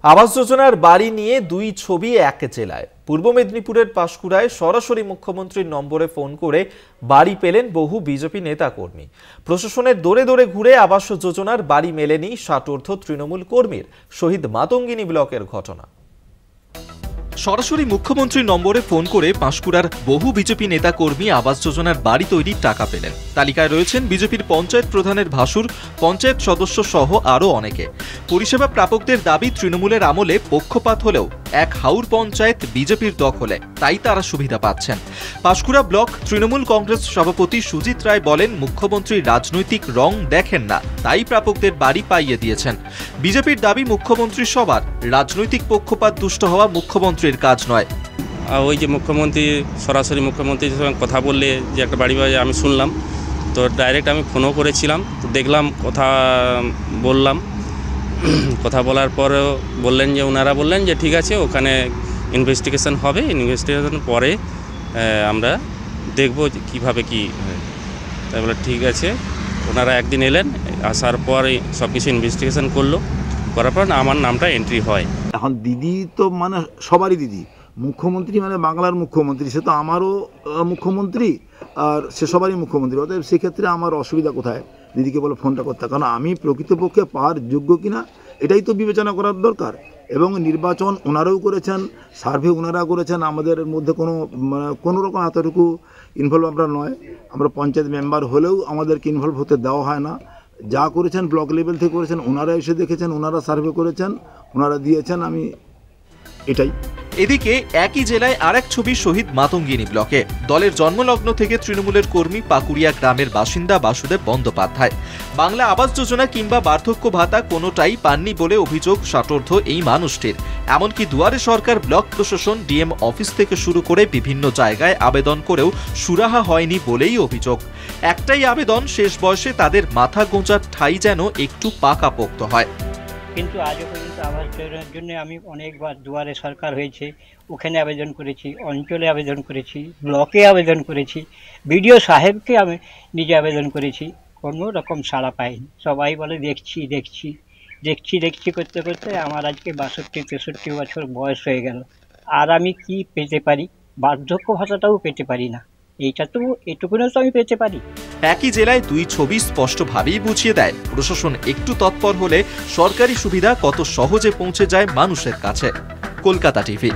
আবাস যোজনার বাড়ি নিয়ে দুই ছবি এক জেলায়। পূর্ব মেদিনীপুরের পাঁশকুড়ায় সরাসরি মুখ্যমন্ত্রীর নম্বরে ফোন করে বাড়ি পেলেন বহু বিজেপি নেতাকর্মী। প্রশাসনের দৌড়ে দৌড়ে ঘুরে আবাস যোজনার বাড়ি মেলেনি ষাটোর্ধ্ব তৃণমূল কর্মীর। শহীদ মাতঙ্গিনী ব্লকের ঘটনা। সরাসরি মুখ্যমন্ত্রীর নম্বরে ফোন করে পাঁশকুড়ার বহু বিজেপি নেতা কর্মী আবাস যোজনার বাড়ি তৈরির টাকা পেলেন। তালিকায় রয়েছেন বিজেপির পঞ্চায়েত প্রধানের ভাসুর, পঞ্চায়েত সদস্য সহ আরও অনেকে। পরিষেবা প্রাপকদের দাবি তৃণমূলের আমলে পক্ষপাত হলেও এক হাউর পঞ্চায়েত বিজেপির দখলে, তাই তারা সুবিধা পাচ্ছেন। পাঁশকুড়া ব্লক তৃণমূল কংগ্রেস সভাপতি সুজিত রায় বলেন, মুখ্যমন্ত্রী রাজনৈতিক রং দেখেন না, তাই প্রাপকদের বাড়ি পাইয়ে দিয়েছেন। বিজেপির দাবি মুখ্যমন্ত্রী সবার, রাজনৈতিক পক্ষপাত দুষ্ট হওয়া মুখ্যমন্ত্রীর কাজ নয়। ওই যে মুখ্যমন্ত্রী সরাসরি মুখ্যমন্ত্রীর সঙ্গে কথা বললে যে একটা বাড়ি আমি শুনলাম, তো ডাইরেক্ট আমি ফোনও করেছিলাম, তো দেখলাম, কথা বলার পরেও বললেন যে ওনারা বললেন যে ঠিক আছে, ওখানে ইনভেস্টিগেশন হবে, ইনভেস্টিগেশন পরে আমরা দেখব যে কীভাবে কী হয়। তাই বলে ঠিক আছে, ওনারা একদিন এলেন, আসার পর সব কিছু ইনভেস্টিগেশন করার পর আমার নামটা এন্ট্রি হয়। এখন দিদি তো মানে সবারই দিদি, মুখ্যমন্ত্রী মানে বাংলার মুখ্যমন্ত্রী, সে তো আমারও মুখ্যমন্ত্রী আর সে সবারই মুখ্যমন্ত্রী। অতএব সেক্ষেত্রে আমার অসুবিধা কোথায় দিদিকে বলে ফোনটা করতে? কারণ আমি প্রকৃতপক্ষে পাওয়ার যোগ্য কিনা এটাই তো বিবেচনা করার দরকার। এবং নির্বাচন ওনারাও করেছেন, সার্ভে ওনারা করেছেন, আমাদের মধ্যে কোনো রকম এতটুকু ইনভলভ আমরা নয়। আমরা পঞ্চায়েত মেম্বার হলেও আমাদেরকে ইনভলভ হতে দেওয়া হয় না। যা করেছেন ব্লক লেভেল থেকে করেছেন, ওনারা এসে দেখেছেন, ওনারা সার্ভে করেছেন, ওনারা দিয়েছেন, আমি এটাই। এদিকে একই জেলায় আরেক ছবি শহীদ মাতঙ্গিনী ব্লকে। দলের জন্মলগ্ন থেকে তৃণমূলের কর্মী পাকুড়িয়া গ্রামের বাসিন্দা বাসুদেব বন্দ্যোপাধ্যায়। বাংলা আবাস যোজনা কিংবা বার্ধক্য ভাতা কোনোটাই পাননি বলে অভিযোগ ষাটোর্ধ্ব এই মানুষটির। এমনকি দুয়ারে সরকার, ব্লক প্রশাসন, ডিএম অফিস থেকে শুরু করে বিভিন্ন জায়গায় আবেদন করেও সুরাহা হয়নি বলেই অভিযোগ। একটাই আবেদন, শেষ বয়সে তাদের মাথা গোঁজার ঠাঁই যেন একটু পাকাপোক্ত হয়। কিন্তু আজও পর্যন্ত আবাস যোজনার জন্য আমি অনেকবার দুয়ারে সরকার হয়েছে, ওখানে আবেদন করেছি, অঞ্চলে আবেদন করেছি, ব্লকে আবেদন করেছি, বিডিও সাহেবকে আমি নিজে আবেদন করেছি, কোনো রকম সাড়া পাইনি। সবাই বলে দেখছি করতে করতে আমার আজকে 62-63 বছর বয়স হয়ে গেল। আর আমি কি পেতে পারি? বার্ধক্য ভাতাটাও পেতে পারি না। এটুকুনও তো আমি পেতে পারি। একই জেলায় দুই ছবি স্পষ্টভাবেই বুঝিয়ে দেয়, প্রশাসন একটু তৎপর হলে সরকারি সুবিধা কত সহজে পৌঁছে যায় মানুষের কাছে। কলকাতা টিভি।